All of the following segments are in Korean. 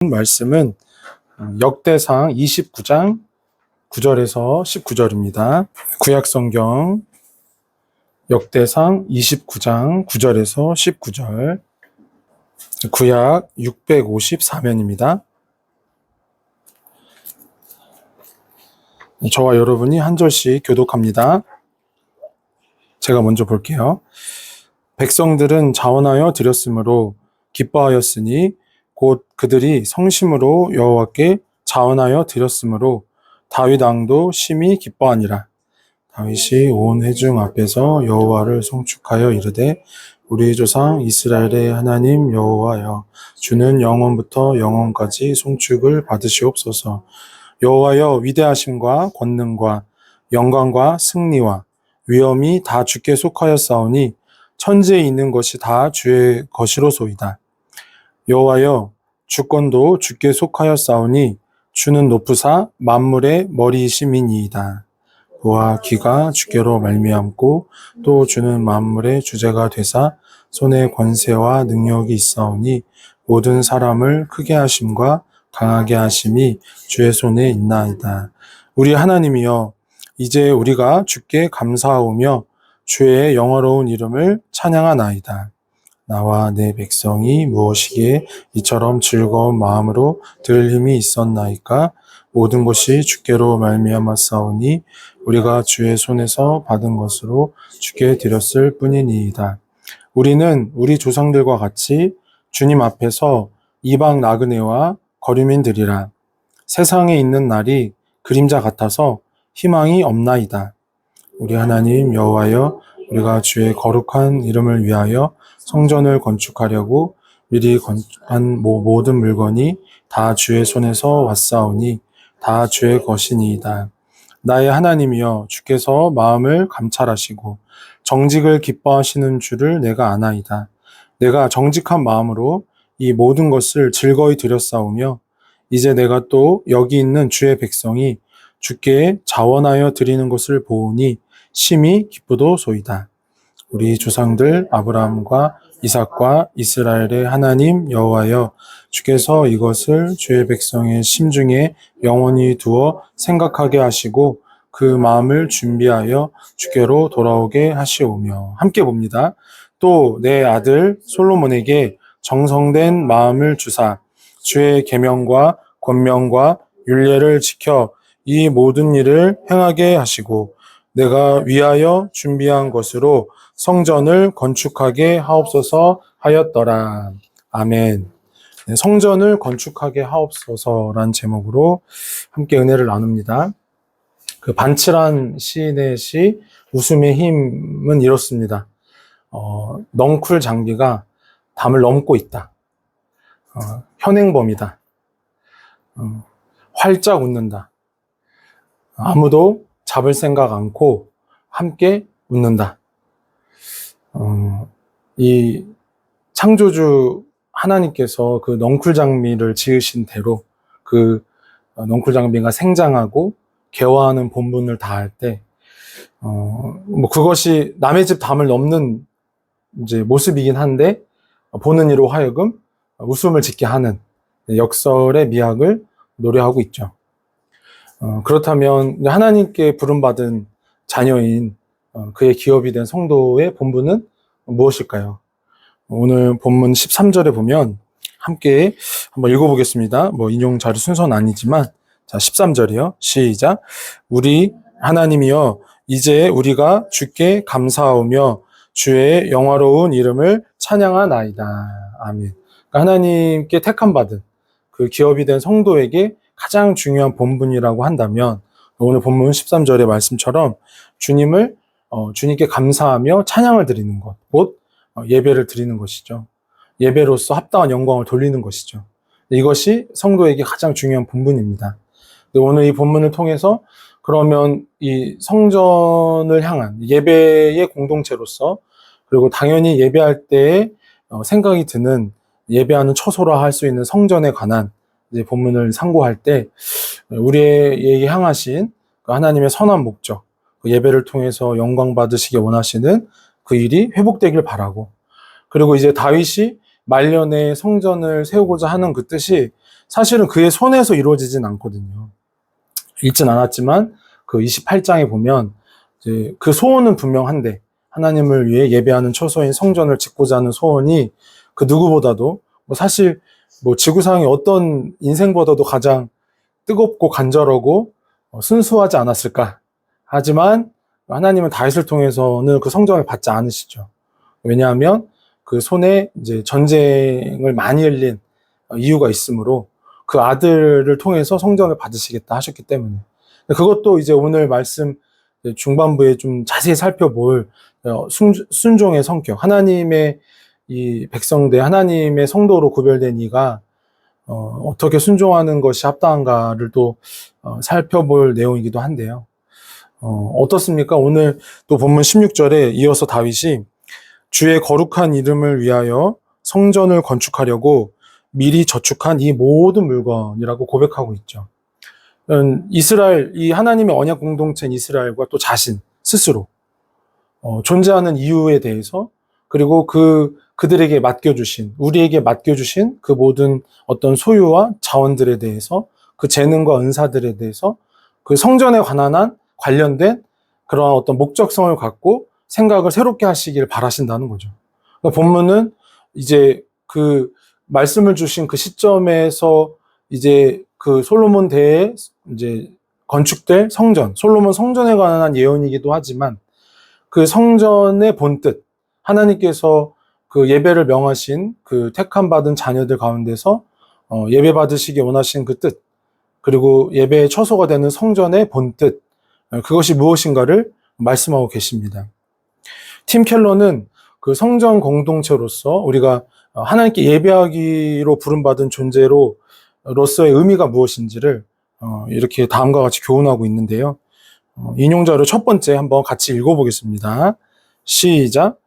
말씀은 역대상 29장 9절에서 19절입니다. 구약성경 역대상 29장 9절에서 19절, 구약 654면입니다. 저와 여러분이 한 절씩 교독합니다. 제가 먼저 볼게요. 백성들은 자원하여 드렸으므로 기뻐하였으니 곧 그들이 성심으로 여호와께 자원하여 드렸으므로 다윗 왕도 심히 기뻐하니라. 다윗이 온 회중 앞에서 여호와를 송축하여 이르되 우리 조상 이스라엘의 하나님 여호와여, 주는 영원부터 영원까지 송축을 받으시옵소서. 여호와여, 위대하심과 권능과 영광과 승리와 위엄이 다 주께 속하였사오니 천지에 있는 것이 다 주의 것이로소이다. 여호와여, 주권도 주께 속하였사오니 주는 높으사 만물의 머리이심이니이다. 그와 귀가 주께로 말미암고 또 주는 만물의 주제가 되사 손에 권세와 능력이 있사오니 모든 사람을 크게 하심과 강하게 하심이 주의 손에 있나이다. 우리 하나님이여, 이제 우리가 주께 감사하오며 주의 영화로운 이름을 찬양하나이다. 나와 내 백성이 무엇이기에 이처럼 즐거운 마음으로 들을 힘이 있었나이까? 모든 것이 주께로 말미암았사오니 우리가 주의 손에서 받은 것으로 주께 드렸을 뿐이니이다. 우리는 우리 조상들과 같이 주님 앞에서 이방 나그네와 거류민들이라. 세상에 있는 날이 그림자 같아서 희망이 없나이다. 우리 하나님 여호와여, 우리가 주의 거룩한 이름을 위하여 성전을 건축하려고 미리 건축한 모든 물건이 다 주의 손에서 왔사오니 다 주의 것이니이다. 나의 하나님이여, 주께서 마음을 감찰하시고 정직을 기뻐하시는 줄을 내가 아나이다. 내가 정직한 마음으로 이 모든 것을 즐거이 드렸사오며 이제 내가 또 여기 있는 주의 백성이 주께 자원하여 드리는 것을 보오니 심히 기쁘도소이다. 우리 조상들 아브라함과 이삭과 이스라엘의 하나님 여호와여, 주께서 이것을 주의 백성의 심중에 영원히 두어 생각하게 하시고 그 마음을 준비하여 주께로 돌아오게 하시오며. 함께 봅니다. 또 내 아들 솔로몬에게 정성된 마음을 주사 주의 계명과 권명과 율례를 지켜 이 모든 일을 행하게 하시고 내가 위하여 준비한 것으로 성전을 건축하게 하옵소서 하였더라. 아멘. 네, 성전을 건축하게 하옵소서란 제목으로 함께 은혜를 나눕니다. 그 반칠한 시인의 시 웃음의 힘은 이렇습니다. 넝쿨 장비가 담을 넘고 있다. 현행범이다. 활짝 웃는다. 아무도 잡을 생각 않고 함께 웃는다. 이 창조주 하나님께서 그 넝쿨 장미를 지으신 대로 그 넝쿨 장미가 생장하고 개화하는 본분을 다할 때, 그것이 남의 집 담을 넘는 이제 모습이긴 한데 보는 이로 하여금 웃음을 짓게 하는 역설의 미학을 노래하고 있죠. 그렇다면 하나님께 부름받은 자녀인 그의 기업이 된 성도의 본분은 무엇일까요? 오늘 본문 13절에 보면 함께 한번 읽어보겠습니다. 인용 자료 순서는 아니지만, 자, 13절이요. 시작. 우리 하나님이여, 이제 우리가 주께 감사하오며 주의 영화로운 이름을 찬양하나이다. 아멘. 그러니까 하나님께 택함받은 그 기업이 된 성도에게 가장 중요한 본분이라고 한다면 오늘 본문 13절의 말씀처럼 주님께 감사하며 찬양을 드리는 것, 곧 예배를 드리는 것이죠. 예배로서 합당한 영광을 돌리는 것이죠. 이것이 성도에게 가장 중요한 본분입니다. 오늘 이 본문을 통해서 그러면 이 성전을 향한 예배의 공동체로서, 그리고 당연히 예배할 때에 생각이 드는 예배하는 처소라 할 수 있는 성전에 관한 이제 본문을 상고할 때 우리에게 향하신 그 하나님의 선한 목적, 그 예배를 통해서 영광 받으시기 원하시는 그 일이 회복되길 바라고, 그리고 이제 다윗이 말년에 성전을 세우고자 하는 그 뜻이 사실은 그의 손에서 이루어지진 않거든요. 읽진 않았지만 그 28장에 보면 이제 그 소원은 분명한데 하나님을 위해 예배하는 처소인 성전을 짓고자 하는 소원이 그 누구보다도 사실 지구상의 어떤 인생보다도 가장 뜨겁고 간절하고 순수하지 않았을까. 하지만 하나님은 다윗을 통해서는 그 성전을 받지 않으시죠. 왜냐하면 그 손에 이제 전쟁을 많이 흘린 이유가 있으므로 그 아들을 통해서 성전을 받으시겠다 하셨기 때문에. 그것도 이제 오늘 말씀 중반부에 좀 자세히 살펴볼 순종의 성격, 하나님의 이 백성들, 하나님의 성도로 구별된 이가 어떻게 순종하는 것이 합당한가를 또 살펴볼 내용이기도 한데요. 어떻습니까? 오늘 또 본문 16절에 이어서 다윗이 주의 거룩한 이름을 위하여 성전을 건축하려고 미리 저축한 이 모든 물건이라고 고백하고 있죠. 이스라엘, 이 하나님의 언약 공동체인 이스라엘과 또 자신 스스로 존재하는 이유에 대해서, 그리고 그들에게 맡겨주신, 우리에게 맡겨주신 그 모든 어떤 소유와 자원들에 대해서, 그 재능과 은사들에 대해서, 그 성전에 관련된 그러한 어떤 목적성을 갖고 생각을 새롭게 하시길 바라신다는 거죠. 그러니까 본문은 이제 그 말씀을 주신 그 시점에서 이제 그 솔로몬 대에 이제 건축될 성전, 솔로몬 성전에 관한 예언이기도 하지만 그 성전의 본뜻, 하나님께서 그 예배를 명하신 그 택함 받은 자녀들 가운데서 예배 받으시기 원하신 그 뜻, 그리고 예배의 처소가 되는 성전의 본뜻, 그것이 무엇인가를 말씀하고 계십니다. 팀 켈러는 그 성전 공동체로서 우리가 하나님께 예배하기로 부름받은 존재로서의 의미가 무엇인지를 이렇게 다음과 같이 교훈하고 있는데요. 인용자로 첫 번째 한번 같이 읽어보겠습니다. 시작.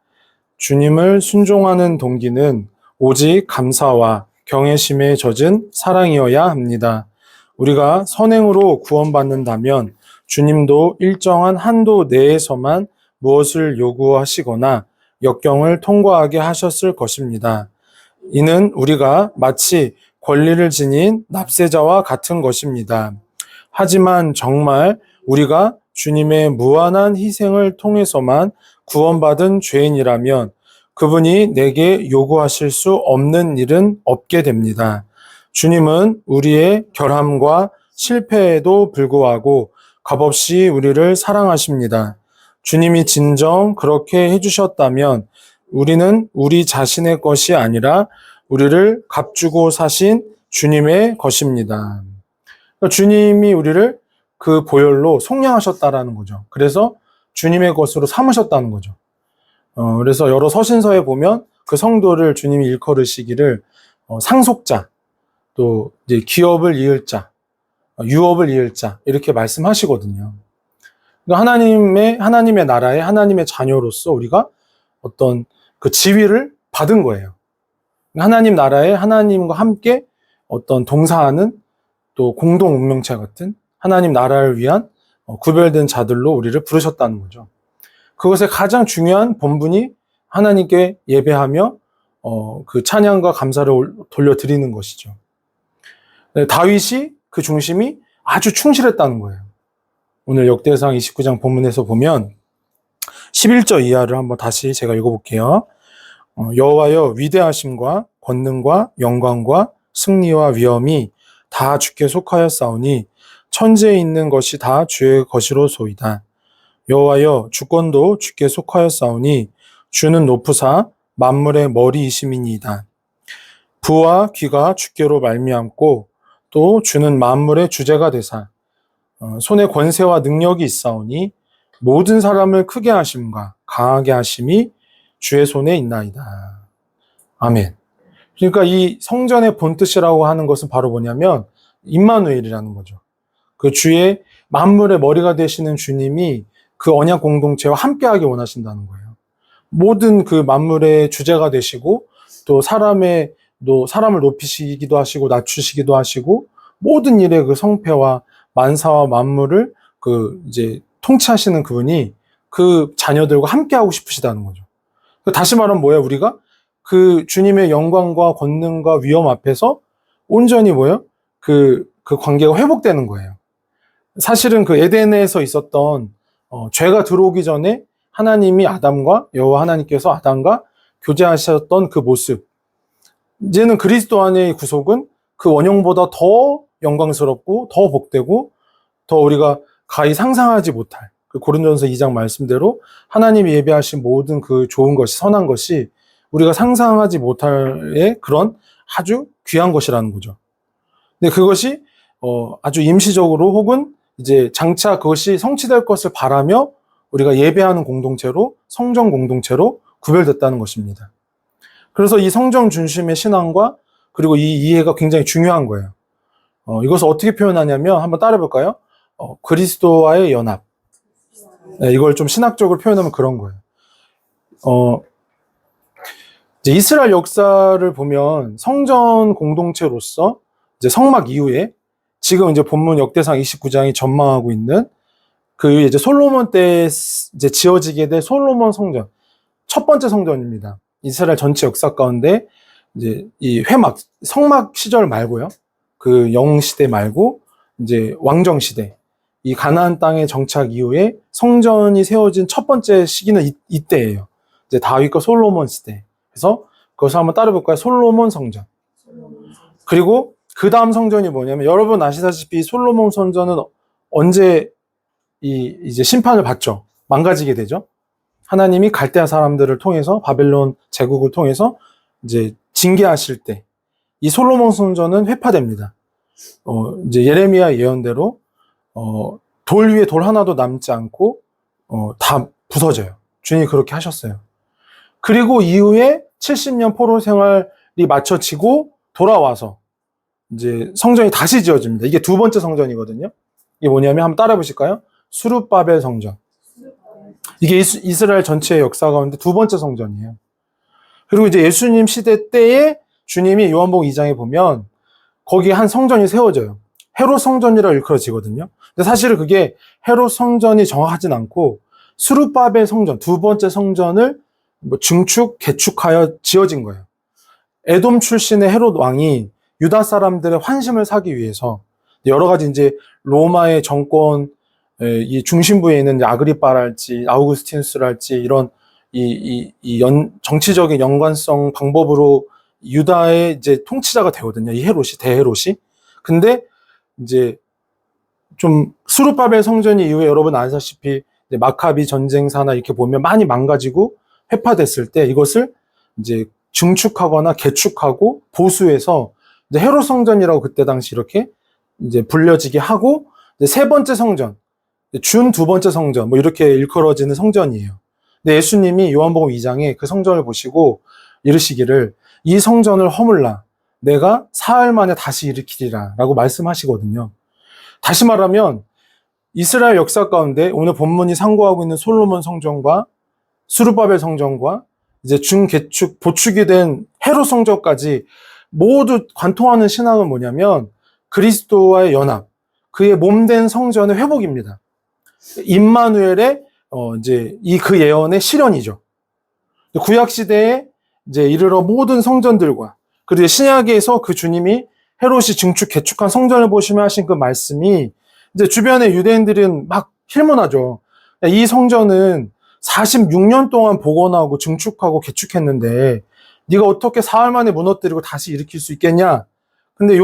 주님을 순종하는 동기는 오직 감사와 경외심에 젖은 사랑이어야 합니다. 우리가 선행으로 구원받는다면 주님도 일정한 한도 내에서만 무엇을 요구하시거나 역경을 통과하게 하셨을 것입니다. 이는 우리가 마치 권리를 지닌 납세자와 같은 것입니다. 하지만 정말 우리가 주님의 무한한 희생을 통해서만 구원받은 죄인이라면 그분이 내게 요구하실 수 없는 일은 없게 됩니다. 주님은 우리의 결함과 실패에도 불구하고 값없이 우리를 사랑하십니다. 주님이 진정 그렇게 해주셨다면 우리는 우리 자신의 것이 아니라 우리를 값주고 사신 주님의 것입니다. 주님이 우리를 그 보혈로 속량하셨다라는 거죠. 그래서 주님의 것으로 삼으셨다는 거죠. 그래서 여러 서신서에 보면 그 성도를 주님이 일컬으시기를 상속자, 또 이제 기업을 이을 자, 유업을 이을 자 이렇게 말씀하시거든요. 그러니까 하나님의 나라의 하나님의 자녀로서 우리가 어떤 그 지위를 받은 거예요. 하나님 나라에 하나님과 함께 어떤 동사하는 또 공동 운명체 같은 하나님 나라를 위한 구별된 자들로 우리를 부르셨다는 거죠. 그것의 가장 중요한 본분이 하나님께 예배하며 그 찬양과 감사를 돌려드리는 것이죠. 다윗이 그 중심이 아주 충실했다는 거예요. 오늘 역대상 29장 본문에서 보면 11절 이하를 한번 다시 제가 읽어볼게요. 여호와여 위대하심과 권능과 영광과 승리와 위엄이 다 주께 속하였사오니 천지에 있는 것이 다 주의 것이로소이다. 여호와여 주권도 주께 속하였사오니 주는 높으사 만물의 머리이심이니이다. 부와 귀가 주께로 말미암고 또 주는 만물의 주제가 되사 손에 권세와 능력이 있사오니 모든 사람을 크게 하심과 강하게 하심이 주의 손에 있나이다. 아멘. 그러니까 이 성전의 본뜻이라고 하는 것은 바로 뭐냐면 임마누엘이라는 거죠. 그 주의 만물의 머리가 되시는 주님이 그 언약 공동체와 함께하기 원하신다는 거예요. 모든 그 만물의 주제가 되시고 또 사람을 높이시기도 하시고 낮추시기도 하시고 모든 일의 그 성패와 만사와 만물을 이제 통치하시는 그분이 그 자녀들과 함께하고 싶으시다는 거죠. 다시 말하면 뭐예요? 우리가 그 주님의 영광과 권능과 위엄 앞에서 온전히 뭐예요? 그 관계가 회복되는 거예요. 사실은 그 에덴에서 있었던 죄가 들어오기 전에 하나님이 아담과 여호와 하나님께서 아담과 교제하셨던 그 모습, 이제는 그리스도 안의 구속은 그 원형보다 더 영광스럽고 더 복되고 더 우리가 가히 상상하지 못할 그 고린도전서 2장 말씀대로 하나님이 예비하신 모든 그 좋은 것이 선한 것이 우리가 상상하지 못할 그런 아주 귀한 것이라는 거죠. 근데 그것이 아주 임시적으로 혹은 이제 장차 그것이 성취될 것을 바라며 우리가 예배하는 공동체로 성전 공동체로 구별됐다는 것입니다. 그래서 이 성전 중심의 신앙과 그리고 이 이해가 굉장히 중요한 거예요. 이것을 어떻게 표현하냐면 한번 따라 볼까요? 그리스도와의 연합. 네, 이걸 좀 신학적으로 표현하면 그런 거예요. 이제 이스라엘 역사를 보면 성전 공동체로서 이제 성막 이후에 지금 이제 본문 역대상 29장이 전망하고 있는 그 이제 솔로몬 때 이제 지어지게 될 솔로몬 성전. 첫 번째 성전입니다. 이스라엘 전체 역사 가운데 이제 이 성막 시절 말고요. 그 영 시대 말고 이제 왕정 시대. 이 가나안 땅의 정착 이후에 성전이 세워진 첫 번째 시기는 이때예요. 이제 다윗과 솔로몬 시대. 그래서 그것을 한번 따라 볼까요? 솔로몬 성전. 그리고 그 다음 성전이 뭐냐면 여러분 아시다시피 솔로몬 성전은 언제 이제 심판을 받죠. 망가지게 되죠. 하나님이 갈대아 사람들을 통해서 바벨론 제국을 통해서 이제 징계하실 때 이 솔로몬 성전은 회파됩니다. 이제 예레미야 예언대로 돌 위에 돌 하나도 남지 않고 다 부서져요. 주님이 그렇게 하셨어요. 그리고 이후에 70년 포로 생활이 마쳐지고 돌아와서 이제 성전이 다시 지어집니다. 이게 두 번째 성전이거든요. 이게 뭐냐면 한번 따라 보실까요? 수룹바벨 성전. 이게 이스라엘 전체의 역사 가운데 두 번째 성전이에요. 그리고 이제 예수님 시대 때에 주님이 요한복음 2장에 보면 거기에 한 성전이 세워져요. 헤롯 성전이라고 일컬어지거든요. 근데 사실은 그게 헤롯 성전이 정확하진 않고 수룹바벨 성전, 두 번째 성전을 증축, 개축하여 지어진 거예요. 에돔 출신의 헤롯 왕이 유다 사람들의 환심을 사기 위해서 여러 가지 이제 로마의 정권 이 중심부에 있는 아그리빠랄지 아우구스티누스랄지 이런 정치적인 연관성 방법으로 유다의 이제 통치자가 되거든요. 이 헤롯이 대헤롯이. 근데 이제 좀 수룹바벨 성전이 이후에 여러분 아시다시피 마카비 전쟁사나 이렇게 보면 많이 망가지고 회파됐을 때 이것을 이제 증축하거나 개축하고 보수해서 이제 헤롯 성전이라고 그때 당시 이렇게 이제 불려지게 하고 이제 세 번째 성전, 준 두 번째 성전 뭐 이렇게 일컬어지는 성전이에요. 근데 예수님이 요한복음 2장에 그 성전을 보시고 이르시기를 이 성전을 허물라 내가 사흘 만에 다시 일으키리라 라고 말씀하시거든요. 다시 말하면 이스라엘 역사 가운데 오늘 본문이 상고하고 있는 솔로몬 성전과 수룹바벨 성전과 이제 중개축 보축이 된 헤롯 성전까지 모두 관통하는 신앙은 뭐냐면 그리스도와의 연합, 그의 몸된 성전의 회복입니다. 임마누엘의 이제 그 예언의 실현이죠. 구약 시대에 이제 이르러 모든 성전들과 그리고 신약에서 그 주님이 헤롯이 증축 개축한 성전을 보시면 하신 그 말씀이 이제 주변의 유대인들은 막 힐문하죠. 이 성전은 46년 동안 복원하고 증축하고 개축했는데 네가 어떻게 사흘 만에 무너뜨리고 다시 일으킬 수 있겠냐? 근데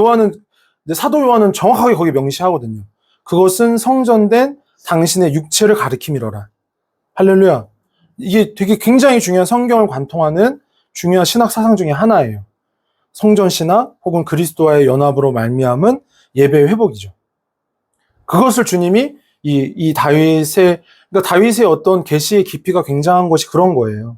사도 요한은 정확하게 거기 명시하거든요. 그것은 성전된 당신의 육체를 가리킴이로라. 할렐루야. 이게 되게 굉장히 중요한 성경을 관통하는 중요한 신학 사상 중에 하나예요. 성전 신학 혹은 그리스도와의 연합으로 말미암은 예배의 회복이죠. 그것을 주님이 이 다윗의 그러니까 다윗의 어떤 계시의 깊이가 굉장한 것이 그런 거예요.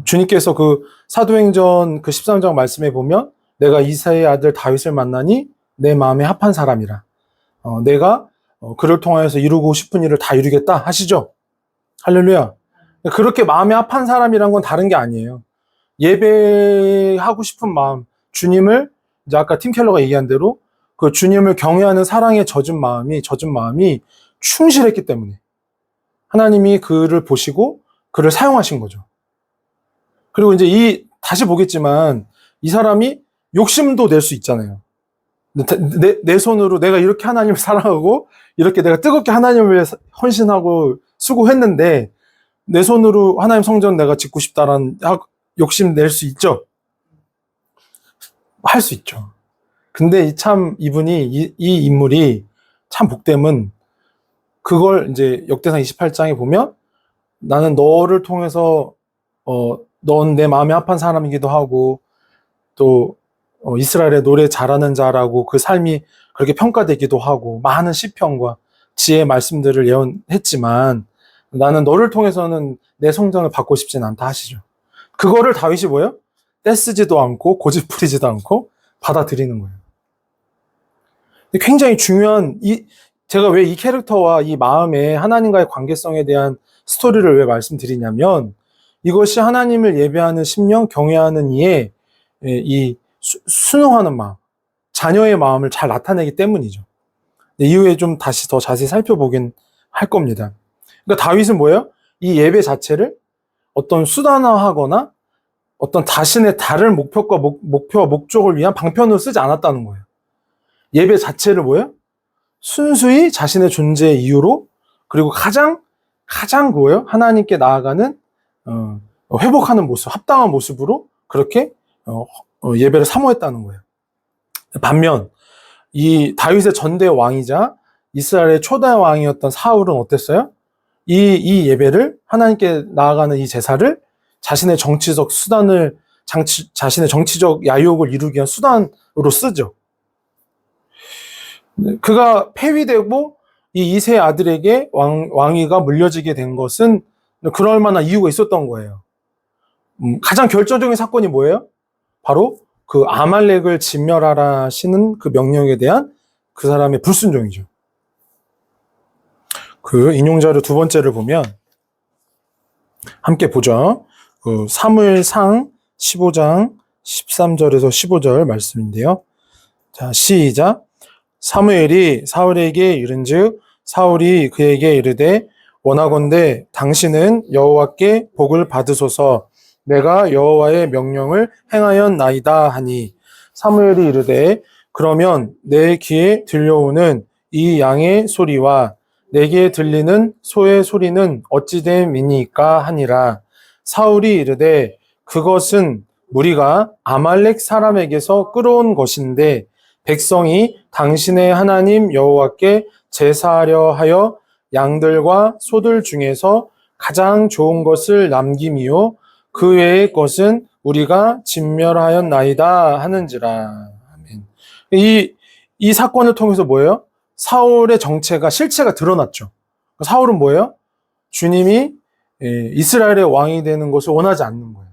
주님께서 그 사도행전 그 13장 말씀에 보면 내가 이새의 아들 다윗을 만나니 내 마음에 합한 사람이라. 내가 그를 통하여서 이루고 싶은 일을 다 이루겠다 하시죠. 할렐루야. 그렇게 마음에 합한 사람이란 건 다른 게 아니에요. 예배하고 싶은 마음, 주님을 이제 아까 팀 켈러가 얘기한 대로 그 주님을 경외하는 사랑에 젖은 마음이 충실했기 때문에 하나님이 그를 보시고 그를 사용하신 거죠. 그리고 이제 다시 보겠지만 이 사람이 욕심도 낼 수 있잖아요. 내 손으로 내가 이렇게 하나님을 사랑하고 이렇게 내가 뜨겁게 하나님을 위해 헌신하고 수고했는데 내 손으로 하나님 성전 내가 짓고 싶다라는 욕심 낼 수 있죠? 할 수 있죠. 근데 이분이 이 인물이 참 복됨은 그걸 이제 역대상 28장에 보면 나는 너를 통해서 넌 내 마음에 합한 사람이기도 하고 또 이스라엘의 노래 잘하는 자라고 그 삶이 그렇게 평가되기도 하고 많은 시편과 지혜의 말씀들을 예언했지만 나는 너를 통해서는 내 성전을 받고 싶진 않다 하시죠. 그거를 다윗이 뭐예요? 떼쓰지도 않고 고집부리지도 않고 받아들이는 거예요. 굉장히 중요한 제가 왜 이 캐릭터와 이 마음의 하나님과의 관계성에 대한 스토리를 왜 말씀드리냐면 이것이 하나님을 예배하는 심령, 경외하는 이의 이 순응하는 마음, 자녀의 마음을 잘 나타내기 때문이죠. 이후에 좀 다시 더 자세히 살펴보긴 할 겁니다. 그러니까 다윗은 뭐예요? 이 예배 자체를 어떤 수단화하거나 어떤 자신의 다른 목표와 목적을 위한 방편으로 쓰지 않았다는 거예요. 예배 자체를 뭐예요? 순수히 자신의 존재의 이유로 그리고 가장 뭐예요? 하나님께 나아가는 회복하는 모습, 합당한 모습으로 그렇게 예배를 사모했다는 거예요. 반면 이 다윗의 전대 왕이자 이스라엘의 초대 왕이었던 사울은 어땠어요? 이 예배를 하나님께 나아가는 이 제사를 자신의 정치적 수단을 자신의 정치적 야욕을 이루기 위한 수단으로 쓰죠. 그가 폐위되고 이 2세 아들에게 왕위가 물려지게 된 것은 그럴 만한 이유가 있었던 거예요. 가장 결정적인 사건이 뭐예요? 바로 그 아말렉을 진멸하라 하시는 그 명령에 대한 그 사람의 불순종이죠. 그 인용자료 두 번째를 보면 함께 보죠. 그 사무엘상 15장 13절에서 15절 말씀인데요. 자, 시작. 사무엘이 사울에게 이른즉 사울이 그에게 이르되 원하건대 당신은 여호와께 복을 받으소서 내가 여호와의 명령을 행하였나이다 하니 사무엘이 이르되 그러면 내 귀에 들려오는 이 양의 소리와 내게 들리는 소의 소리는 어찌 됨이니까 하니라. 사울이 이르되 그것은 무리가 아말렉 사람에게서 끌어온 것인데 백성이 당신의 하나님 여호와께 제사하려 하여 양들과 소들 중에서 가장 좋은 것을 남김이요 그 외의 것은 우리가 진멸하였나이다 하는지라. 아멘. 이 사건을 통해서 뭐예요? 사울의 정체가 실체가 드러났죠. 사울은 뭐예요? 주님이 이스라엘의 왕이 되는 것을 원하지 않는 거예요.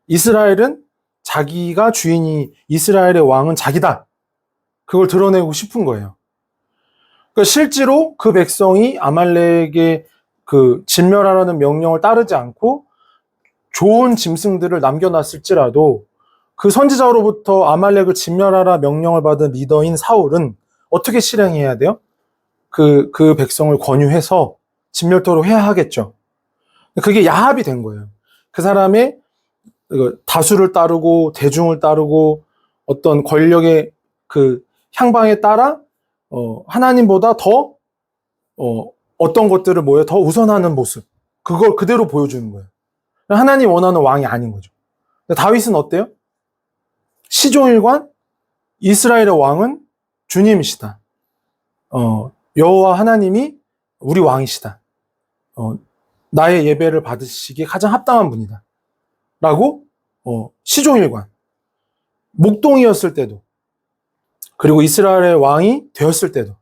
이스라엘은 자기가 주인이 이스라엘의 왕은 자기다. 그걸 드러내고 싶은 거예요. 그러니까 실제로 그 백성이 아말렉의 그 진멸하라는 명령을 따르지 않고 좋은 짐승들을 남겨놨을지라도 그 선지자로부터 아말렉을 진멸하라 명령을 받은 리더인 사울은 어떻게 실행해야 돼요? 그 백성을 권유해서 진멸토록 해야 하겠죠. 그게 야합이 된 거예요. 그 사람의 다수를 따르고 대중을 따르고 어떤 권력의 그 향방에 따라 하나님보다 더 어떤 것들을 더 우선하는 모습, 그걸 그대로 보여주는 거예요. 하나님 원하는 왕이 아닌 거죠. 다윗은 어때요? 시종일관 이스라엘의 왕은 주님이시다. 여호와 하나님이 우리 왕이시다. 나의 예배를 받으시기에 가장 합당한 분이다. 라고 시종일관 목동이었을 때도 그리고 이스라엘의 왕이 되었을 때도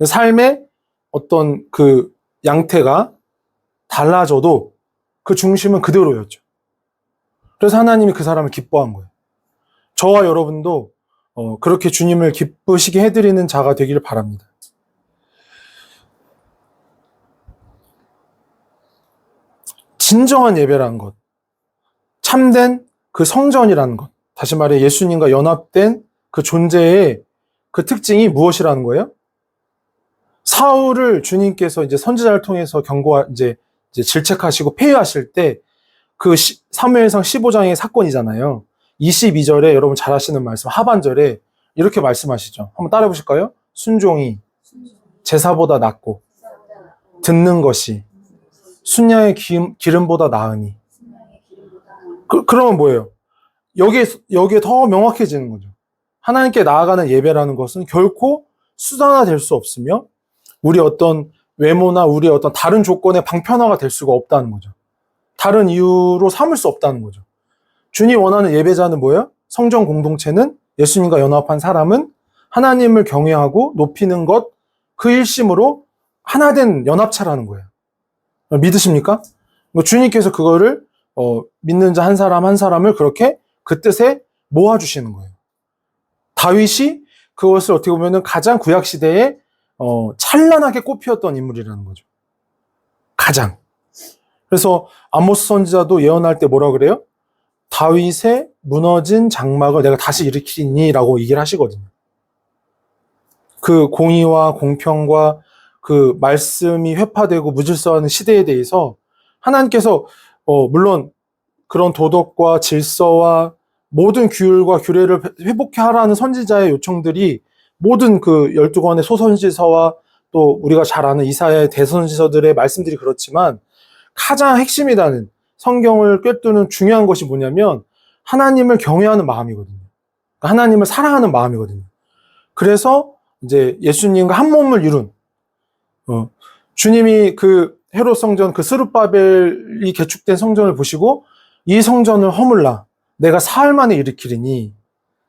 삶의 어떤 그 양태가 달라져도 그 중심은 그대로였죠. 그래서 하나님이 그 사람을 기뻐한 거예요. 저와 여러분도 그렇게 주님을 기쁘시게 해드리는 자가 되기를 바랍니다. 진정한 예배라는 것, 참된 그 성전이라는 것, 다시 말해 예수님과 연합된 그 존재의 그 특징이 무엇이라는 거예요? 사울을 주님께서 이제 선지자를 통해서 이제 질책하시고 폐위하실 때 그 사무엘상 15장의 사건이잖아요. 22절에 여러분 잘 아시는 말씀 하반절에 이렇게 말씀하시죠. 한번 따라해 보실까요? 순종이 제사보다 낫고 듣는 것이 순양의 기름보다 나으니. 그러면 뭐예요? 여기에 더 명확해지는 거죠. 하나님께 나아가는 예배라는 것은 결코 수단화될 수 없으며 우리 어떤 외모나 우리 어떤 다른 조건의 방편화가 될 수가 없다는 거죠. 다른 이유로 삼을 수 없다는 거죠. 주님 원하는 예배자는 뭐예요? 성전 공동체는 예수님과 연합한 사람은 하나님을 경외하고 높이는 것, 그 일심으로 하나된 연합체라는 거예요. 믿으십니까? 주님께서 그거를 믿는 자 한 사람 한 사람을 그렇게 그 뜻에 모아주시는 거예요. 다윗이 그것을 어떻게 보면 가장 구약시대에 찬란하게 꽃피웠던 인물이라는 거죠. 가장. 그래서 아모스 선지자도 예언할 때 뭐라 그래요? 다윗의 무너진 장막을 내가 다시 일으키니 라고 얘기를 하시거든요. 그 공의와 공평과 그 말씀이 회파되고 무질서하는 시대에 대해서 하나님께서 물론 그런 도덕과 질서와 모든 규율과 규례를 회복해 하라는 선지자의 요청들이 모든 그 12권의 소선지서와 또 우리가 잘 아는 이사야의 대선지서들의 말씀들이 그렇지만 가장 핵심이라는 성경을 꿰뚫는 중요한 것이 뭐냐면 하나님을 경외하는 마음이거든요. 하나님을 사랑하는 마음이거든요. 그래서 이제 예수님과 한 몸을 이룬 주님이 그 헤롯 성전 그 스룹바벨이 개축된 성전을 보시고 이 성전을 허물라 내가 사흘 만에 일으키리니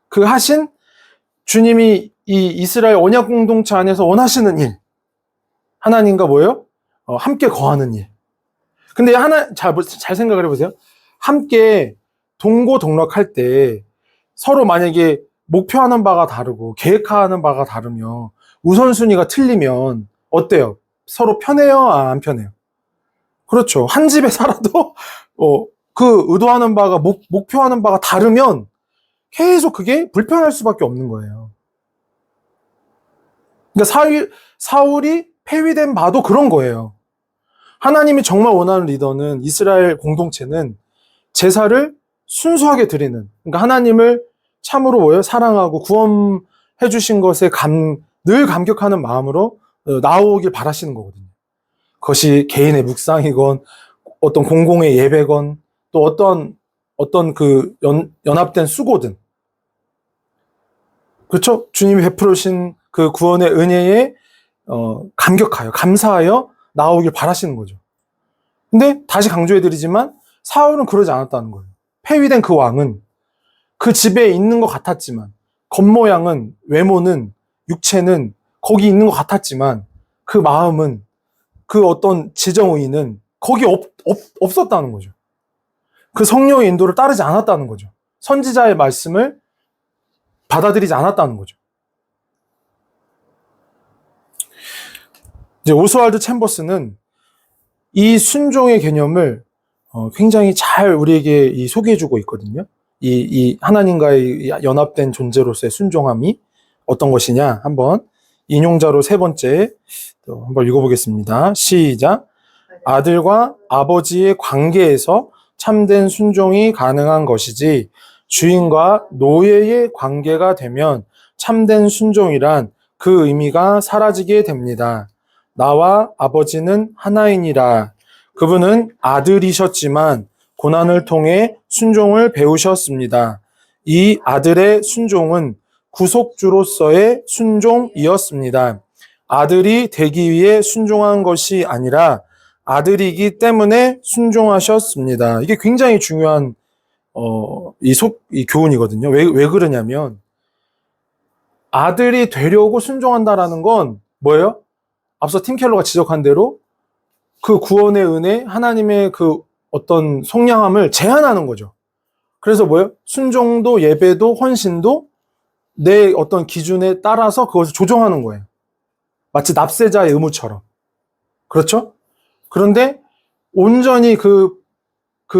그 하신 주님이 이 이스라엘 언약 공동체 안에서 원하시는 일 하나님과 뭐예요? 함께 거하는 일. 근데 잘 생각을 해보세요. 함께 동고동락할 때 서로 만약에 목표하는 바가 다르고 계획하는 바가 다르며 우선순위가 틀리면 어때요? 서로 편해요? 안 편해요? 그렇죠. 한 집에 살아도 그 의도하는 바가 목표하는 바가 다르면 계속 그게 불편할 수밖에 없는 거예요. 그러니까 사울이 폐위된 바도 그런 거예요. 하나님이 정말 원하는 리더는 이스라엘 공동체는 제사를 순수하게 드리는, 그러니까 하나님을 참으로 뭐예요? 사랑하고 구원해 주신 것에 늘 감격하는 마음으로 나오길 바라시는 거거든요. 그것이 개인의 묵상이건 어떤 공공의 예배건 또 어떤 그 연합된 수고든, 그렇죠? 주님이 베풀으신 그 구원의 은혜에 감격하여 감사하여 나오길 바라시는 거죠. 근데 다시 강조해드리지만 사울은 그러지 않았다는 거예요. 폐위된 그 왕은 그 집에 있는 것 같았지만 겉모양은 외모는 육체는 거기 있는 것 같았지만 그 마음은 그 어떤 지정의는 거기 없었다는 거죠. 그 성령의 인도를 따르지 않았다는 거죠. 선지자의 말씀을 받아들이지 않았다는 거죠. 이제 오스왈드 챔버스는 이 순종의 개념을 굉장히 잘 우리에게 소개해주고 있거든요. 이 하나님과의 연합된 존재로서의 순종함이 어떤 것이냐 한번 인용자로 세 번째 한번 읽어보겠습니다. 시작. 아들과 아버지의 관계에서 참된 순종이 가능한 것이지 주인과 노예의 관계가 되면 참된 순종이란 그 의미가 사라지게 됩니다. 나와 아버지는 하나이니라. 그분은 아들이셨지만 고난을 통해 순종을 배우셨습니다. 이 아들의 순종은 구속주로서의 순종이었습니다. 아들이 되기 위해 순종한 것이 아니라 아들이기 때문에 순종하셨습니다. 이게 굉장히 중요한 이 교훈이거든요. 왜 그러냐면 아들이 되려고 순종한다라는 건 뭐예요? 앞서 팀 켈러가 지적한 대로 그 구원의 은혜, 하나님의 그 어떤 속량함을 제한하는 거죠. 그래서 뭐예요? 순종도 예배도 헌신도 내 어떤 기준에 따라서 그것을 조정하는 거예요. 마치 납세자의 의무처럼. 그렇죠? 그런데 온전히 그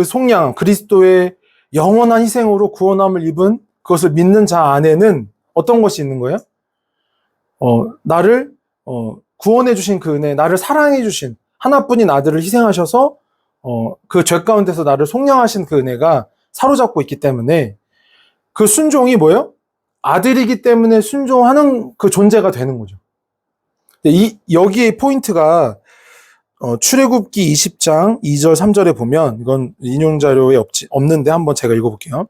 속량, 그리스도의 영원한 희생으로 구원함을 입은 그것을 믿는 자 안에는 어떤 것이 있는 거예요? 나를 구원해 주신 그 은혜, 나를 사랑해 주신 하나뿐인 아들을 희생하셔서 그 죄 가운데서 나를 속량하신 그 은혜가 사로잡고 있기 때문에 그 순종이 뭐예요? 아들이기 때문에 순종하는 그 존재가 되는 거죠. 여기에 포인트가 출애굽기 20장 2절 3절에 보면, 이건 인용 자료에 없는데 한번 제가 읽어볼게요.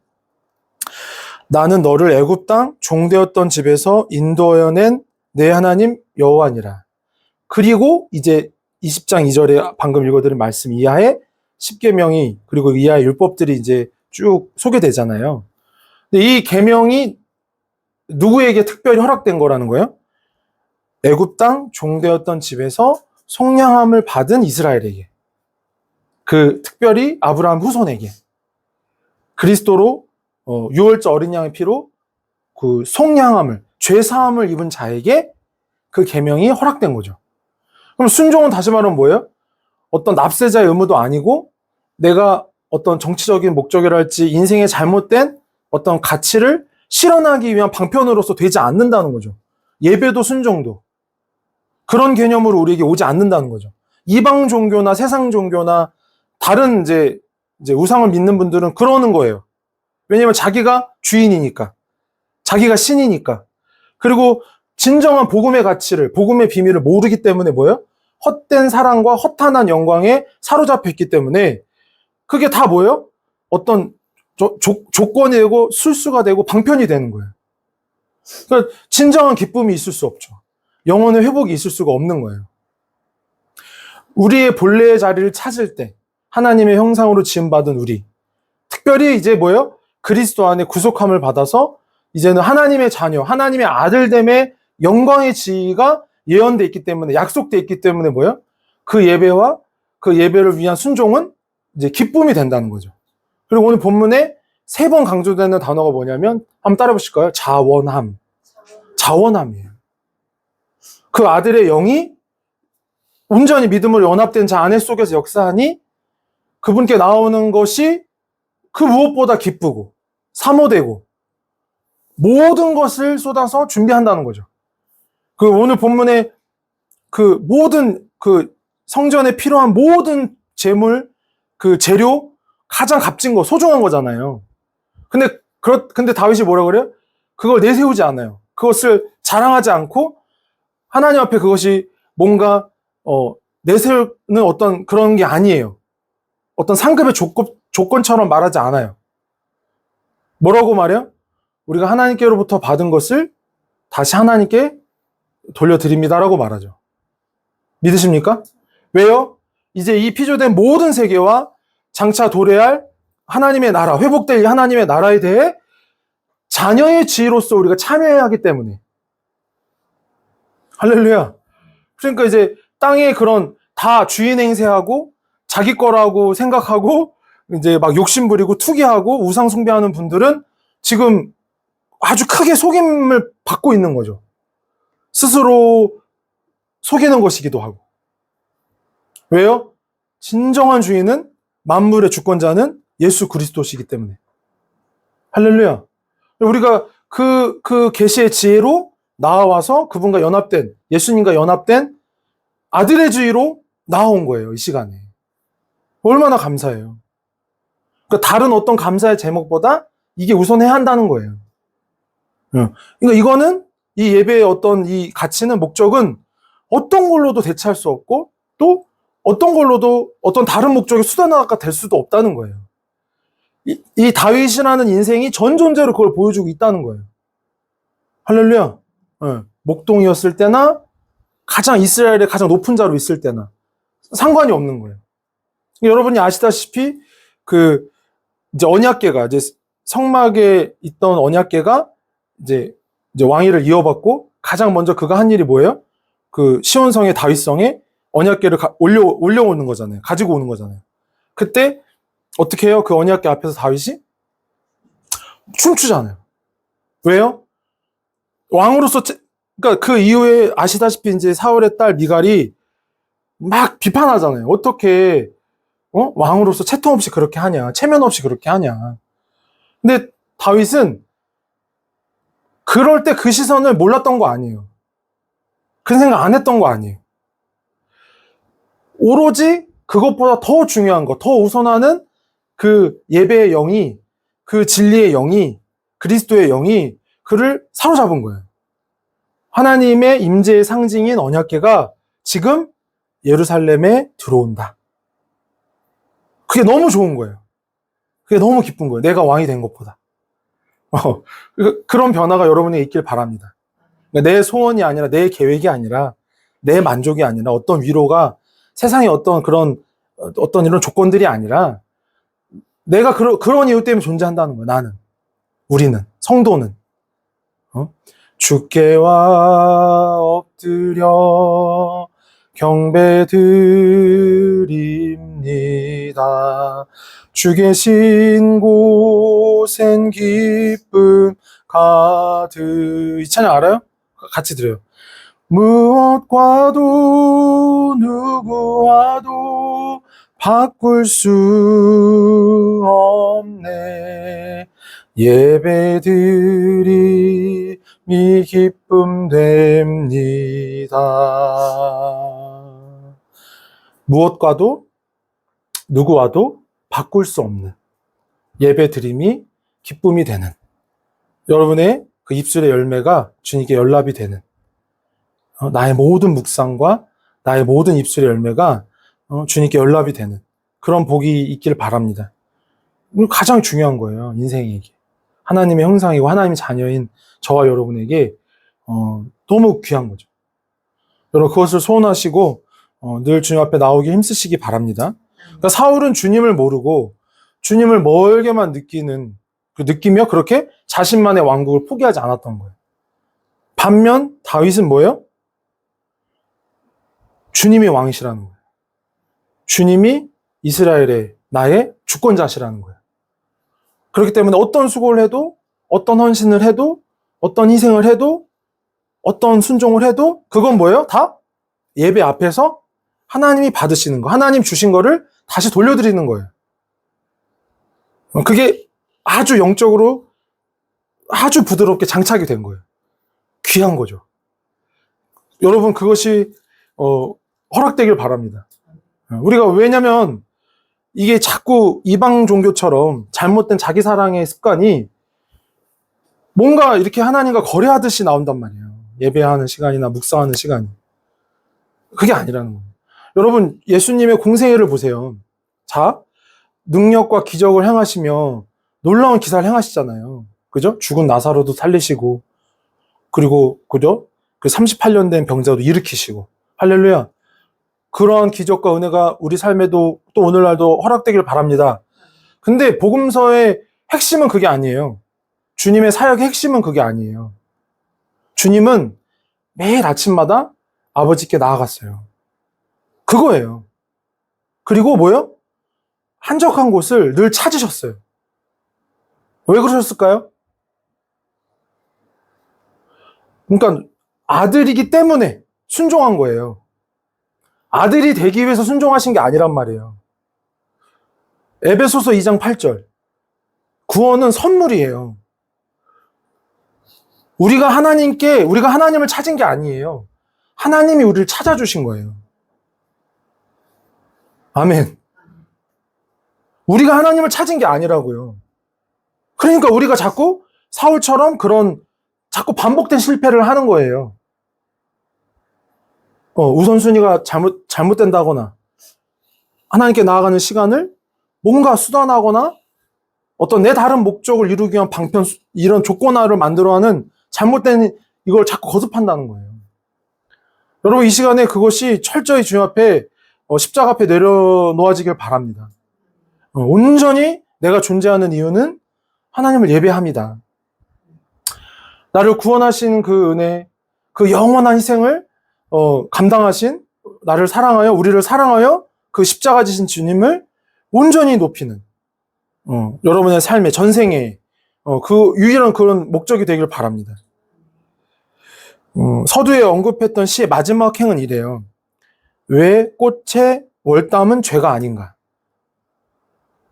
나는 너를 애굽 땅 종되었던 집에서 인도하여 낸 내 하나님 여호와니라. 그리고 이제 20장 2절에 방금 읽어드린 말씀 이하에 10계명이, 그리고 이하의 율법들이 이제 쭉 소개되잖아요. 근데 이 계명이 누구에게 특별히 허락된 거라는 거예요? 애굽 땅 종되었던 집에서 속량함을 받은 이스라엘에게, 그 특별히 아브라함 후손에게, 그리스도로 유월절 어린 양의 피로 그 속량함을, 죄 사함을 입은 자에게 그 계명이 허락된 거죠. 그럼 순종은 다시 말하면 뭐예요? 어떤 납세자의 의무도 아니고, 내가 어떤 정치적인 목적이랄지 인생의 잘못된 어떤 가치를 실현하기 위한 방편으로서 되지 않는다는 거죠. 예배도 순종도 그런 개념으로 우리에게 오지 않는다는 거죠. 이방 종교나 세상 종교나 다른 이제 우상을 믿는 분들은 그러는 거예요. 왜냐면 자기가 주인이니까, 자기가 신이니까. 그리고 진정한 복음의 가치를, 복음의 비밀을 모르기 때문에 뭐예요? 헛된 사랑과 허탄한 영광에 사로잡혀 있기 때문에 그게 다 뭐예요? 어떤 조건이 되고 술수가 되고 방편이 되는 거예요. 그러니까 진정한 기쁨이 있을 수 없죠. 영혼의 회복이 있을 수가 없는 거예요. 우리의 본래의 자리를 찾을 때, 하나님의 형상으로 지음받은 우리, 특별히 이제 뭐예요? 그리스도 안에 구속함을 받아서 이제는 하나님의 자녀, 하나님의 아들됨의 영광의 지위가 예언돼 있기 때문에, 약속돼 있기 때문에 뭐예요? 그 예배와 그 예배를 위한 순종은 이제 기쁨이 된다는 거죠. 그리고 오늘 본문에 3번 강조되는 단어가 뭐냐면, 한번 따라 보실까요? 자원함. 자원함이에요. 그 아들의 영이 온전히 믿음으로 연합된 자 안에 속에서 역사하니 그분께 나오는 것이 그 무엇보다 기쁘고 사모되고 모든 것을 쏟아서 준비한다는 거죠. 그 오늘 본문에 그 모든 그 성전에 필요한 모든 재물, 그 재료, 가장 값진 거, 소중한 거잖아요. 근데 다윗이 뭐라 그래요? 그걸 내세우지 않아요. 그것을 자랑하지 않고 하나님 앞에 그것이 뭔가 내세우는 어떤 그런 게 아니에요. 어떤 상급의 조건처럼 말하지 않아요. 뭐라고 말해요? 우리가 하나님께로부터 받은 것을 다시 하나님께 돌려드립니다라고 말하죠. 믿으십니까? 왜요? 이제 이 피조된 모든 세계와 장차 도래할 하나님의 나라, 회복될 하나님의 나라에 대해 자녀의 지위로서 우리가 참여해야 하기 때문에. 할렐루야. 그러니까 이제 땅에 그런 다 주인 행세하고 자기 거라고 생각하고 이제 막 욕심부리고 투기하고 우상 숭배하는 분들은 지금 아주 크게 속임을 받고 있는 거죠. 스스로 속이는 것이기도 하고. 왜요? 진정한 주인은, 만물의 주권자는 예수 그리스도시기 때문에. 할렐루야. 우리가 그 계시의 지혜로 나와서 그분과 연합된, 예수님과 연합된 아들의 주의로 나온 거예요, 이 시간에. 얼마나 감사해요. 그러니까 다른 어떤 감사의 제목보다 이게 우선해야 한다는 거예요. 그러니까 이거는 이 예배의 어떤 이 가치는, 목적은 어떤 걸로도 대체할 수 없고 또 어떤 걸로도 어떤 다른 목적의 수단화가 될 수도 없다는 거예요. 이 다윗이라는 인생이 전 존재로 그걸 보여주고 있다는 거예요. 할렐루야. 목동이었을 때나 가장 이스라엘의 가장 높은 자로 있을 때나 상관이 없는 거예요. 여러분이 아시다시피 이제 언약궤가, 이제 성막에 있던 언약궤가 이제 왕위를 이어받고 가장 먼저 그가 한 일이 뭐예요? 그 시온성의 다윗성에 언약궤를 올려오는 거잖아요. 가지고 오는 거잖아요. 그때 어떻게 해요? 그 언약궤 앞에서 다윗이 춤추잖아요. 왜요? 왕으로서, 그러니까 그 이후에 아시다시피 이제 사울의 딸 미갈이 막 비판하잖아요. 어떻게 왕으로서 채통 없이 그렇게 하냐, 체면 없이 그렇게 하냐. 근데 다윗은 그럴 때 그 시선을 몰랐던 거 아니에요. 그런 생각 안 했던 거 아니에요. 오로지 그것보다 더 중요한 거, 더 우선하는 그 예배의 영이, 그 진리의 영이, 그리스도의 영이 그를 사로잡은 거예요. 하나님의 임재의 상징인 언약궤가 지금 예루살렘에 들어온다. 그게 너무 좋은 거예요. 그게 너무 기쁜 거예요. 내가 왕이 된 것보다. 그런 변화가 여러분에게 있길 바랍니다. 내 소원이 아니라, 내 계획이 아니라, 내 만족이 아니라, 어떤 위로가 세상의 어떤 이런 조건들이 아니라, 내가 그런 이유 때문에 존재한다는 거예요. 나는, 우리는, 성도는. 주께와 엎드려 경배드립니다. 주 계신 곳엔 기쁨 가득. 이 찬양 알아요? 같이 들어요. 무엇과도 누구와도 바꿀 수 없네. 예배드림이 기쁨 됩니다. 무엇과도 누구와도 바꿀 수 없는 예배드림이 기쁨이 되는, 여러분의 그 입술의 열매가 주님께 연락이 되는, 나의 모든 묵상과 나의 모든 입술의 열매가 주님께 연락이 되는 그런 복이 있길 바랍니다. 가장 중요한 거예요, 인생에게. 하나님의 형상이고 하나님의 자녀인 저와 여러분에게 너무 귀한 거죠. 여러분 그것을 소원하시고 늘 주님 앞에 나오기 힘쓰시기 바랍니다. 그러니까 사울은 주님을 모르고 주님을 멀게만 느끼며 그렇게 자신만의 왕국을 포기하지 않았던 거예요. 반면 다윗은 뭐예요? 주님이 왕이시라는 거예요. 주님이 이스라엘의 나의 주권자시라는 거예요. 그렇기 때문에 어떤 수고를 해도, 어떤 헌신을 해도, 어떤 희생을 해도, 어떤 순종을 해도 그건 뭐예요? 다 예배 앞에서 하나님이 받으시는 거, 하나님 주신 거를 다시 돌려드리는 거예요. 그게 아주 영적으로 아주 부드럽게 장착이 된 거예요. 귀한 거죠. 여러분 그것이 허락되길 바랍니다. 우리가 왜냐면 이게 자꾸 이방 종교처럼 잘못된 자기 사랑의 습관이 뭔가 이렇게 하나님과 거래하듯이 나온단 말이에요. 예배하는 시간이나 묵상하는 시간이. 그게 아니라는 거예요. 여러분 예수님의 공생애를 보세요. 자, 능력과 기적을 행하시며 놀라운 기사를 행하시잖아요. 그죠? 죽은 나사로도 살리시고, 그리고 그죠? 그 38년 된 병자도 일으키시고. 할렐루야. 그러한 기적과 은혜가 우리 삶에도 또 오늘날도 허락되길 바랍니다. 근데 복음서의 핵심은 그게 아니에요. 주님의 사역의 핵심은 그게 아니에요. 주님은 매일 아침마다 아버지께 나아갔어요. 그거예요. 그리고 뭐요? 한적한 곳을 늘 찾으셨어요. 왜 그러셨을까요? 그러니까 아들이기 때문에 순종한 거예요. 아들이 되기 위해서 순종하신 게 아니란 말이에요. 에베소서 2장 8절. 구원은 선물이에요. 우리가 하나님을 찾은 게 아니에요. 하나님이 우리를 찾아주신 거예요. 아멘. 우리가 하나님을 찾은 게 아니라고요. 그러니까 우리가 자꾸 사울처럼 그런 자꾸 반복된 실패를 하는 거예요. 우선순위가 잘못된다거나 하나님께 나아가는 시간을 뭔가 수단하거나 어떤 내 다른 목적을 이루기 위한 방편, 이런 조건화를 만들어하는 잘못된 이걸 자꾸 거듭한다는 거예요. 여러분 이 시간에 그것이 철저히 주님 앞에 십자가 앞에 내려놓아지길 바랍니다. 온전히 내가 존재하는 이유는 하나님을 예배합니다. 나를 구원하신 그 은혜, 그 영원한 희생을 감당하신 나를 사랑하여, 우리를 사랑하여 그 십자가 지신 주님을 온전히 높이는 여러분의 삶의 전생에 그 유일한 그런 목적이 되길 바랍니다. 서두에 언급했던 시의 마지막 행은 이래요. 왜 꽃의 월담은 죄가 아닌가?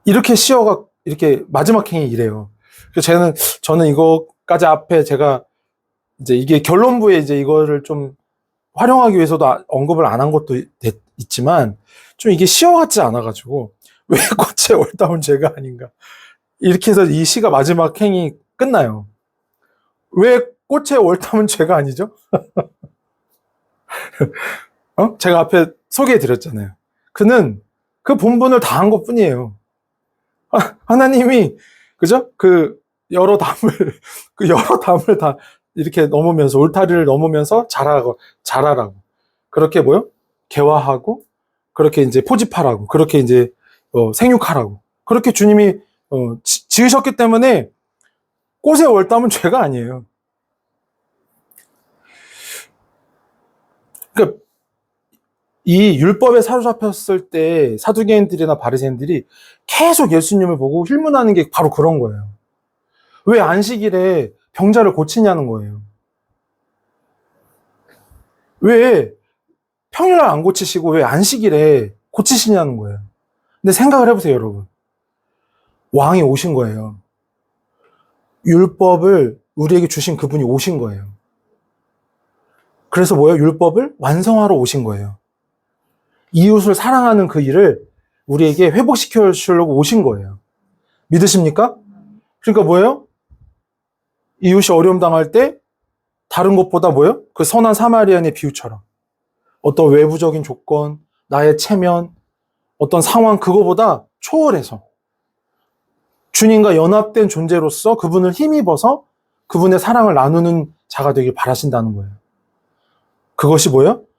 이렇게 시어가 이렇게 마지막 행이 이래요. 그래서 저는 이거까지 앞에 제가 이제 이게 결론부에 이제 이거를 좀 활용하기 위해서도 언급을 안 한 것도 있지만 좀 이게 시어 같지 않아가지고 왜 꽃의 월담은 죄가 아닌가? 이렇게 해서 이 시가 마지막 행이 끝나요. 왜 꽃에 월탐은 죄가 아니죠? 제가 앞에 소개해 드렸잖아요. 그는 그 본분을 다한 것 뿐이에요. 하나님이, 그죠? 여러 담을, 여러 담을 다 이렇게 넘으면서, 울타리를 넘으면서 자라라고. 그렇게 개화하고, 그렇게 이제 포집하라고, 그렇게 이제, 생육하라고. 그렇게 주님이, 지으셨기 때문에 꽃의 월담은 죄가 아니에요. 그러니까 이 율법에 사로잡혔을 때 사두개인들이나 바리새인들이 계속 예수님을 보고 힐문하는 게 바로 그런 거예요. 왜 안식일에 병자를 고치냐는 거예요. 왜 평일날 안 고치시고 왜 안식일에 고치시냐는 거예요. 근데 생각을 해보세요, 여러분. 왕이 오신 거예요. 율법을 우리에게 주신 그분이 오신 거예요. 그래서 율법을 완성하러 오신 거예요. 이웃을 사랑하는 그 일을 우리에게 회복시켜 주려고 오신 거예요. 믿으십니까? 그러니까 이웃이 어려움 당할 때 다른 것보다 그 선한 사마리아인의 비유처럼 어떤 외부적인 조건, 나의 체면, 어떤 상황 그거보다 초월해서 주님과 연합된 존재로서 그분을 힘입어서 그분의 사랑을 나누는 자가 되길 바라신다는 거예요. 그것이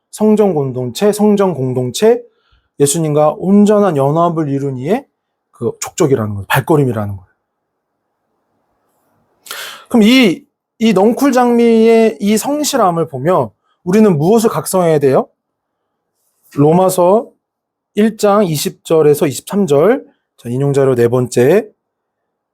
성전 공동체, 예수님과 온전한 연합을 이룬 이의 그 족적이라는 거예요. 발걸음이라는 거예요. 그럼 이 넝쿨 장미의 이 성실함을 보며 우리는 무엇을 각성해야 돼요? 로마서 1장 20절에서 23절, 인용자료 네 번째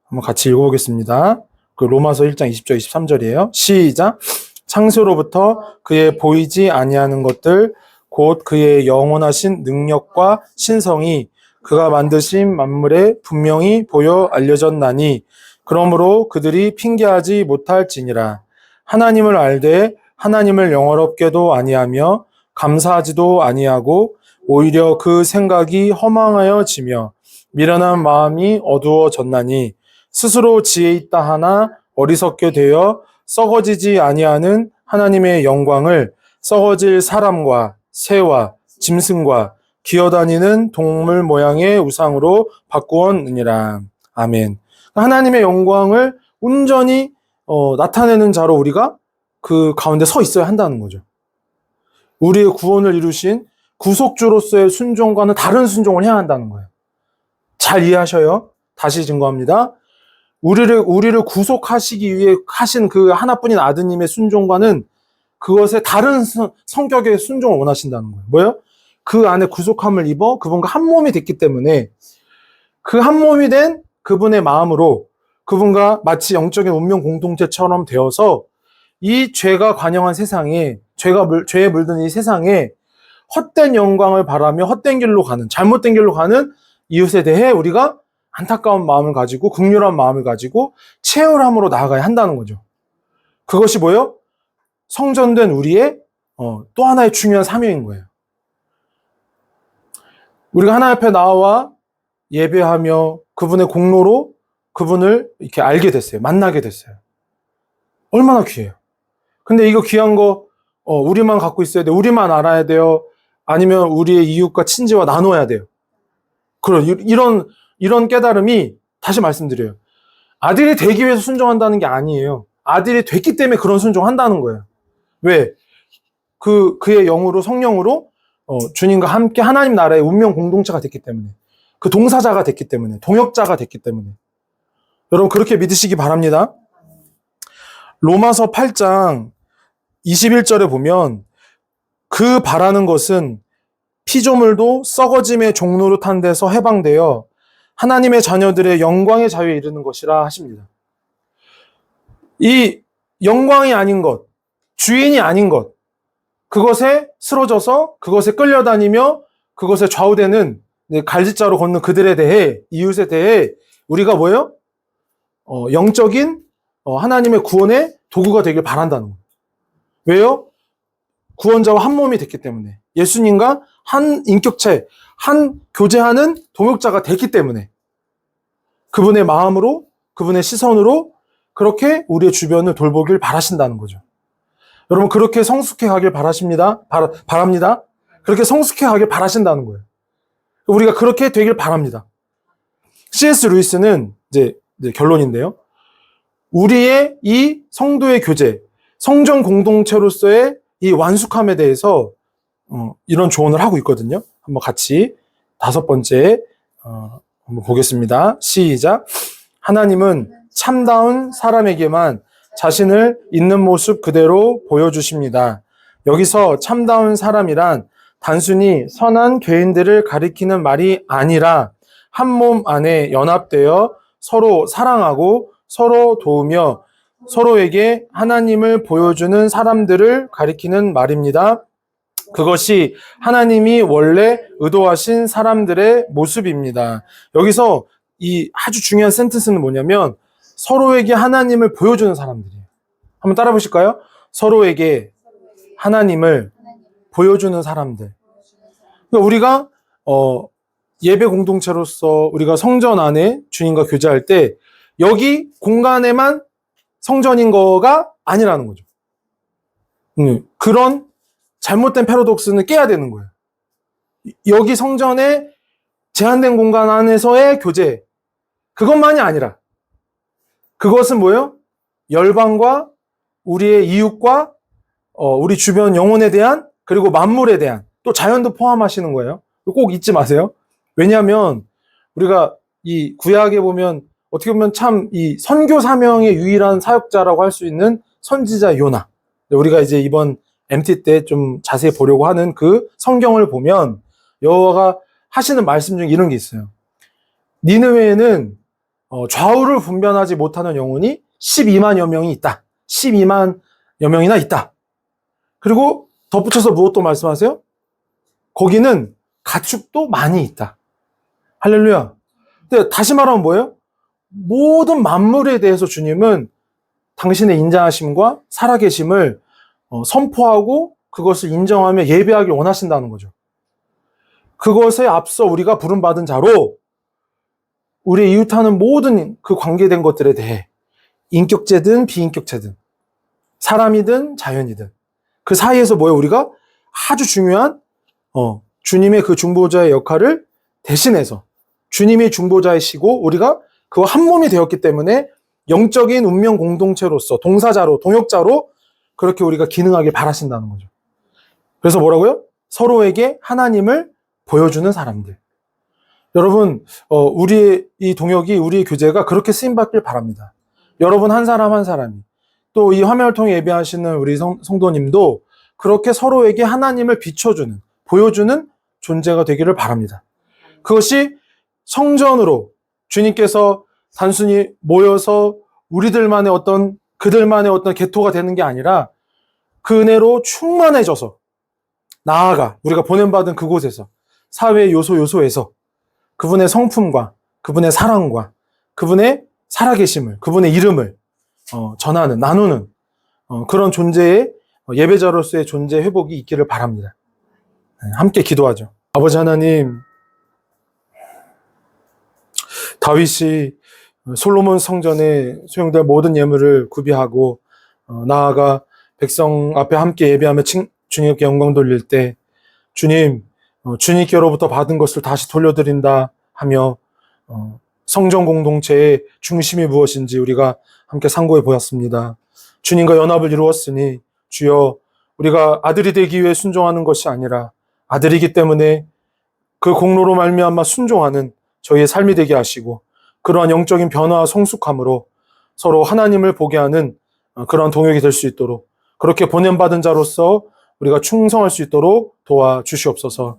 한번 같이 읽어보겠습니다. 로마서 1장 20절 23절이에요. 시작. 창세로부터 그의 보이지 아니하는 것들 곧 그의 영원하신 능력과 신성이 그가 만드신 만물에 분명히 보여 알려졌나니 그러므로 그들이 핑계하지 못할지니라. 하나님을 알되 하나님을 영화롭게도 아니하며 감사하지도 아니하고 오히려 그 생각이 허망하여지며 미련한 마음이 어두워졌나니 스스로 지혜 있다 하나 어리석게 되어 썩어지지 아니하는 하나님의 영광을 썩어질 사람과 새와 짐승과 기어다니는 동물 모양의 우상으로 바꾸었느니라. 아멘. 하나님의 영광을 온전히 나타내는 자로 우리가 그 가운데 서 있어야 한다는 거죠. 우리의 구원을 이루신 구속주로서의 순종과는 다른 순종을 해야 한다는 거예요. 잘 이해하셔요. 다시 증거합니다. 우리를 구속하시기 위해 하신 그 하나뿐인 아드님의 순종과는 그것에 다른 성격의 순종을 원하신다는 거예요. 그 안에 구속함을 입어 그분과 한 몸이 됐기 때문에 그 한 몸이 된 그분의 마음으로 그분과 마치 영적인 운명 공동체처럼 되어서 이 죄가 관영한 세상에 죄에 물든 이 세상에 헛된 영광을 바라며 헛된 길로 가는 잘못된 길로 가는 이웃에 대해 우리가 안타까운 마음을 가지고 긍휼한 마음을 가지고 채울함으로 나아가야 한다는 거죠. 그것이 성전된 우리의 또 하나의 중요한 사명인 거예요. 우리가 하나님 앞에 나와 예배하며 그분의 공로로 그분을 이렇게 알게 됐어요. 만나게 됐어요. 얼마나 귀해요. 근데 이거 귀한 거 우리만 갖고 있어야 돼요. 우리만 알아야 돼요. 아니면 우리의 이웃과 친지와 나눠야 돼요. 이런 깨달음이 다시 말씀드려요. 아들이 되기 위해서 순종한다는 게 아니에요. 아들이 됐기 때문에 그런 순종한다는 거예요. 왜? 그의 영으로 성령으로 주님과 함께 하나님 나라의 운명 공동체가 됐기 때문에 그 동사자가 됐기 때문에 동역자가 됐기 때문에 여러분 그렇게 믿으시기 바랍니다. 로마서 8장 21절에 보면 그 바라는 것은 피조물도 썩어짐의 종로로 탄 데서 해방되어 하나님의 자녀들의 영광의 자유에 이르는 것이라 하십니다. 이 영광이 아닌 것, 주인이 아닌 것, 그것에 쓰러져서 그것에 끌려다니며 그것에 좌우되는 갈짓자로 걷는 그들에 대해 이웃에 대해 우리가 영적인 하나님의 구원의 도구가 되길 바란다는 거예요. 왜요? 구원자와 한 몸이 됐기 때문에 예수님과 한 인격체, 한 교제하는 동역자가 됐기 때문에 그분의 마음으로 그분의 시선으로 그렇게 우리의 주변을 돌보길 바라신다는 거죠. 여러분, 그렇게 성숙해 가길 바랍니다. 그렇게 성숙해 가길 바라신다는 거예요. 우리가 그렇게 되길 바랍니다. C.S. 루이스는 이제 결론인데요. 우리의 이 성도의 교제, 성전 공동체로서의 이 완숙함에 대해서 이런 조언을 하고 있거든요. 한번 같이 5번째 한번 보겠습니다. 시작. 하나님은 참다운 사람에게만 자신을 있는 모습 그대로 보여주십니다. 여기서 참다운 사람이란 단순히 선한 죄인들을 가리키는 말이 아니라 한 몸 안에 연합되어 서로 사랑하고 서로 도우며 서로에게 하나님을 보여주는 사람들을 가리키는 말입니다. 그것이 하나님이 원래 의도하신 사람들의 모습입니다. 여기서 이 아주 중요한 센텐스는 뭐냐면 서로에게 하나님을 보여주는 사람들이에요. 한번 따라 보실까요? 서로에게 하나님을 보여주는 사람들. 그러니까 우리가 예배 공동체로서 우리가 성전 안에 주님과 교제할 때 여기 공간에만 성전인 거가 아니라는 거죠. 그런 잘못된 패러독스는 깨야 되는 거예요. 여기 성전의 제한된 공간 안에서의 교제, 그것만이 아니라 그것은 뭐예요? 열방과 우리의 이웃과 우리 주변 영혼에 대한, 그리고 만물에 대한, 또 자연도 포함하시는 거예요. 꼭 잊지 마세요. 왜냐하면 우리가 이 구약에 보면 어떻게 보면 참 이 선교 사명의 유일한 사역자라고 할 수 있는 선지자 요나, 우리가 이제 이번 MT 때 좀 자세히 보려고 하는 그 성경을 보면 여호와가 하시는 말씀 중에 이런 게 있어요. 니느웨에는 좌우를 분별하지 못하는 영혼이 12만여 명이 있다. 12만여 명이나 있다. 그리고 덧붙여서 무엇도 말씀하세요? 거기는 가축도 많이 있다. 할렐루야. 근데 다시 말하면 뭐예요? 모든 만물에 대해서 주님은 당신의 인자하심과 살아계심을 선포하고 그것을 인정하며 예배하길 원하신다는 거죠. 그것에 앞서 우리가 부름받은 자로 우리의 이웃하는 모든 그 관계된 것들에 대해 인격체든 비인격체든 사람이든 자연이든 그 사이에서 뭐예요? 우리가 아주 중요한 주님의 그 중보자의 역할을 대신해서 주님이 중보자이시고 우리가 그와 한 몸이 되었기 때문에 영적인 운명 공동체로서 동사자로 동역자로 그렇게 우리가 기능하길 바라신다는 거죠. 그래서 뭐라고요? 서로에게 하나님을 보여주는 사람들. 여러분, 우리의 이 동역이, 우리의 교제가 그렇게 쓰임받길 바랍니다. 여러분 한 사람 한 사람이, 또 이 화면을 통해 예배하시는 우리 성도님도 그렇게 서로에게 하나님을 비춰주는, 보여주는 존재가 되기를 바랍니다. 그것이 성전으로 주님께서 단순히 모여서 우리들만의 그들만의 어떤 개토가 되는 게 아니라 그 은혜로 충만해져서 나아가 우리가 보냄받은 그곳에서 사회의 요소에서 그분의 성품과 그분의 사랑과 그분의 살아계심을, 그분의 이름을 전하는, 나누는 그런 존재의 예배자로서의 존재 회복이 있기를 바랍니다. 함께 기도하죠. 아버지 하나님, 다윗이 솔로몬 성전에 수용될 모든 예물을 구비하고 나아가 백성 앞에 함께 예배하며 주님께 영광 돌릴 때 주님, 주님께로부터 받은 것을 다시 돌려드린다 하며 성전 공동체의 중심이 무엇인지 우리가 함께 상고해 보았습니다. 주님과 연합을 이루었으니 주여, 우리가 아들이 되기 위해 순종하는 것이 아니라 아들이기 때문에 그 공로로 말미암아 순종하는 저희의 삶이 되게 하시고 그러한 영적인 변화와 성숙함으로 서로 하나님을 보게 하는 그러한 동역이 될 수 있도록, 그렇게 보냄받은 자로서 우리가 충성할 수 있도록 도와주시옵소서.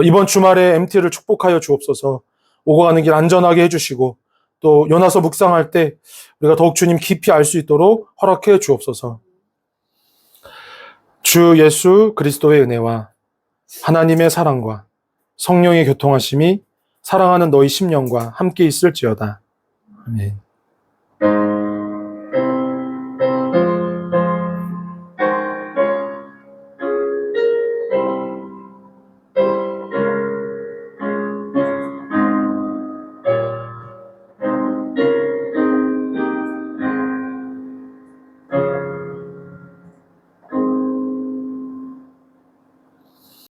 이번 주말에 MT를 축복하여 주옵소서. 오고 가는 길 안전하게 해주시고 또 요나서 묵상할 때 우리가 더욱 주님 깊이 알 수 있도록 허락해 주옵소서. 주 예수 그리스도의 은혜와 하나님의 사랑과 성령의 교통하심이 사랑하는 너희 심령과 함께 있을지어다. 아멘.